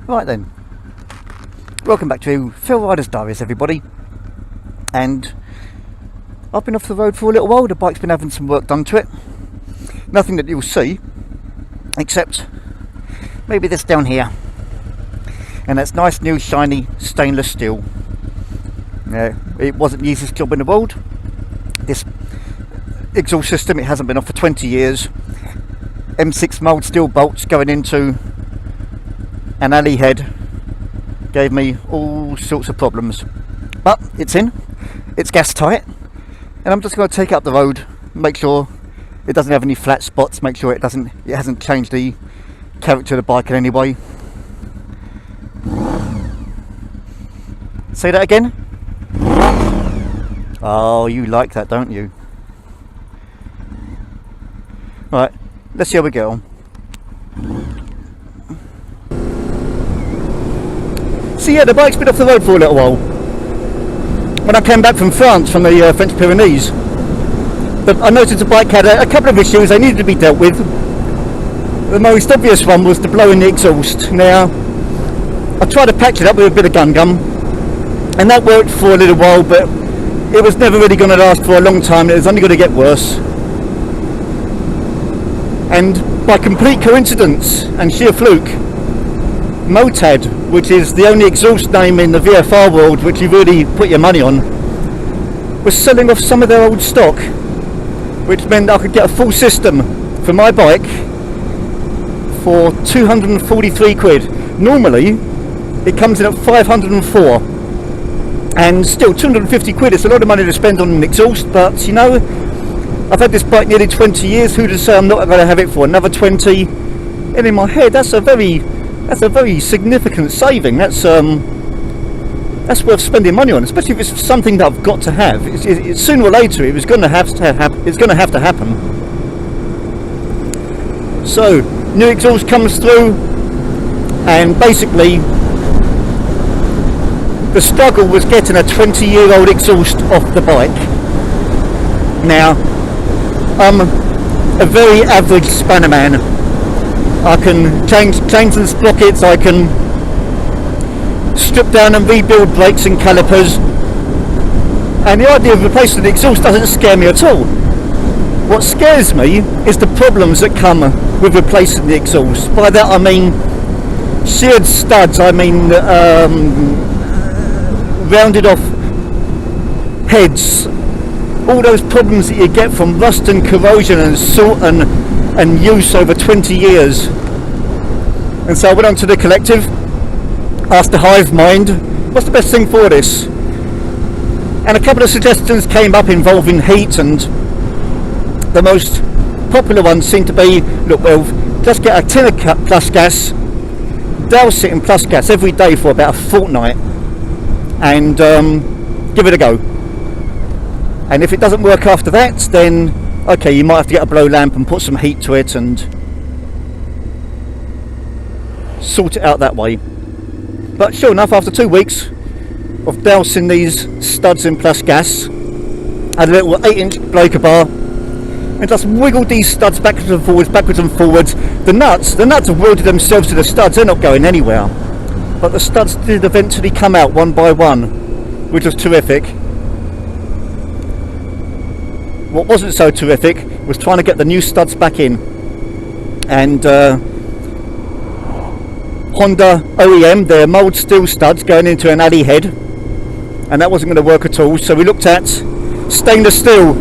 Right then, welcome back to Riders Diaries, everybody. And I've been off the road for a little while. The bike's been having some work done to it. Nothing that you'll see, except maybe this down here. And that's nice new shiny stainless steel. Yeah, it wasn't the easiest job in the world. This exhaust system, it hasn't been off for 20 years. M6 mould steel bolts going into an alley head gave me all sorts of problems, but it's in, it's gas tight, and I'm just going to take it up the road, make sure it doesn't have any flat spots, make sure it hasn't changed the character of the bike in any way. Say that again. Oh, you like that, don't you? Right, let's see how we get on. So yeah, the bike's been off the road for a little while. When I came back from France, from the French Pyrenees, but I noticed the bike had a couple of issues they needed to be dealt with. The most obvious one was the blow in the exhaust. Now, I tried to patch it up with a bit of gun gum, and that worked for a little while, but it was never really going to last for a long time. It was only going to get worse. And by complete coincidence and sheer fluke, Motad, which is the only exhaust name in the VFR world which you really put your money on, was selling off some of their old stock, which meant I could get a full system for my bike for 243 quid. Normally it comes in at 504, and still 250 quid is a lot of money to spend on an exhaust, but you know, I've had this bike nearly 20 years, who to say I'm not going to have it for another 20? And in my head, that's a very significant saving. That's worth spending money on, especially if it's something that I've got to have. It's sooner or later it's going to have to happen. So new exhaust comes through, and basically the struggle was getting a 20-year-old exhaust off the bike. Now, I'm a very average spanner man. I can change the sprockets, I can strip down and rebuild brakes and calipers, and the idea of replacing the exhaust doesn't scare me at all. What scares me is the problems that come with replacing the exhaust. By that I mean sheared studs, I mean rounded off heads, all those problems that you get from rust and corrosion and salt and use over 20 years. And so I went on to the collective, asked the hive mind, what's the best thing for this? And a couple of suggestions came up involving heat, and the most popular ones seemed to be, look, well, just get a tin of plus gas, douse it in plus gas every day for about a fortnight, and give it a go. And if it doesn't work after that, then okay, you might have to get a blow lamp and put some heat to it and sort it out that way. But sure enough, after 2 weeks of dousing these studs in plus gas, I had a little 8-inch breaker bar and just wiggled these studs backwards and forwards. The nuts have welded themselves to the studs, they're not going anywhere. But the studs did eventually come out one by one, which was terrific. What wasn't so terrific was trying to get the new studs back in, and Honda OEM, their mould steel studs going into an alley head, and that wasn't going to work at all. So we looked at stainless steel.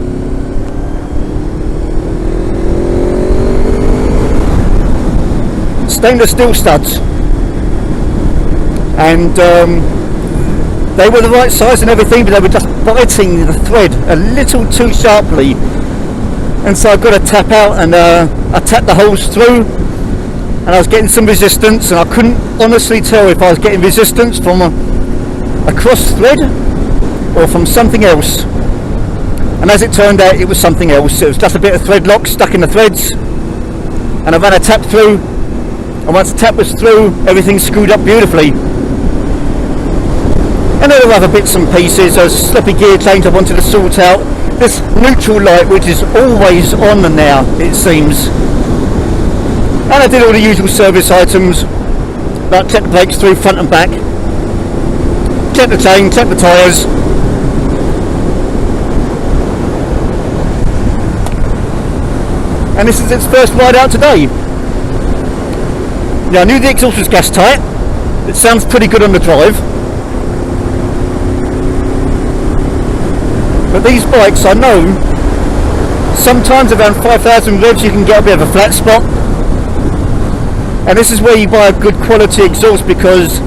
Stainless steel studs, and they were the right size and everything, but they were just biting the thread a little too sharply, and so I've got to tap out, and I tapped the holes through, and I was getting some resistance, and I couldn't honestly tell if I was getting resistance from a cross thread or from something else. And as it turned out, it was something else. It was just a bit of thread lock stuck in the threads, and I ran a tap through, and once the tap was through, everything screwed up beautifully. And there were other bits and pieces, a slippy gear change I wanted to sort out, this neutral light which is always on now, it seems. And I did all the usual service items, But check the brakes through front and back. Check the chain, check the tyres. And this is its first ride out today. Yeah, I knew the exhaust was gas tight. It sounds pretty good on the drive. But these bikes, I know, sometimes around 5,000 revs you can get a bit of a flat spot. And this is where you buy a good quality exhaust, because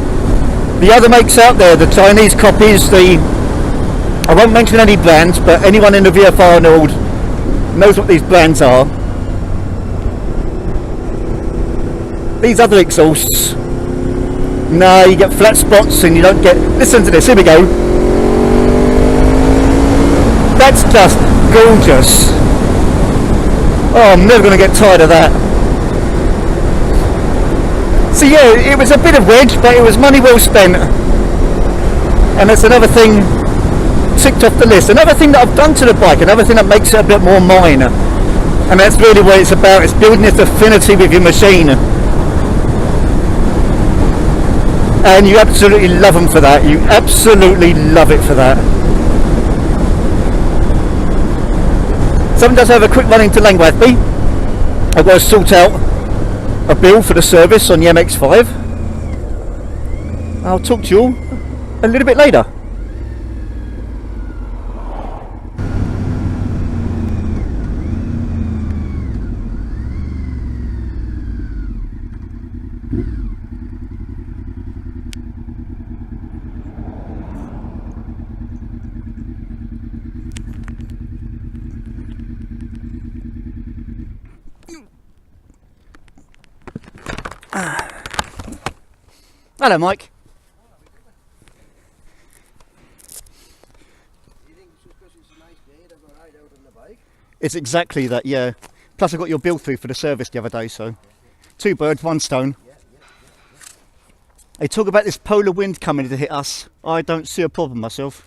the other makes out there, the Chinese copies, I won't mention any brands, but anyone in the VFR world knows what these brands are. These other exhausts, no, you get flat spots and you don't get, listen to this, here we go. That's just gorgeous. Oh, I'm never going to get tired of that. So yeah, it was a bit of wedge, but it was money well spent. And that's another thing ticked off the list. Another thing that I've done to the bike, another thing that makes it a bit more mine. And that's really what it's about, it's building this affinity with your machine. And you absolutely love them for that, you absolutely love it for that. Someone does have a quick run into Langwathby. I've got to sort out a bill for the service on the MX-5. I'll talk to you all a little bit later. Hello, Mike. It's exactly that, yeah. Plus I got your bill through for the service the other day, so two birds, one stone. They talk about this polar wind coming to hit us. I don't see a problem myself.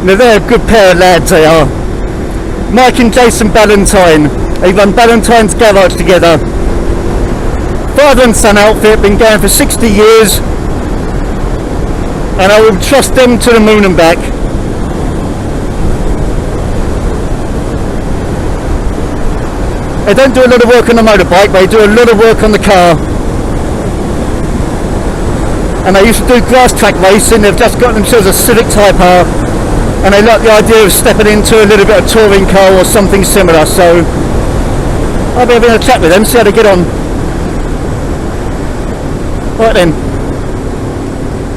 Now they're a good pair of lads, they are. Mike and Jason Ballantyne, they run Ballantynes Garage together. Father and son outfit, been going for 60 years. And I will trust them to the moon and back. They don't do a lot of work on the motorbike, they do a lot of work on the car. And they used to do grass track racing, they've just got themselves a Civic Type R. And they like the idea of stepping into a little bit of touring car or something similar, so I'll be having a chat with them, see how they get on. Right then,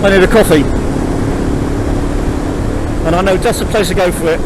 I need a coffee, and I know just the place to go for it.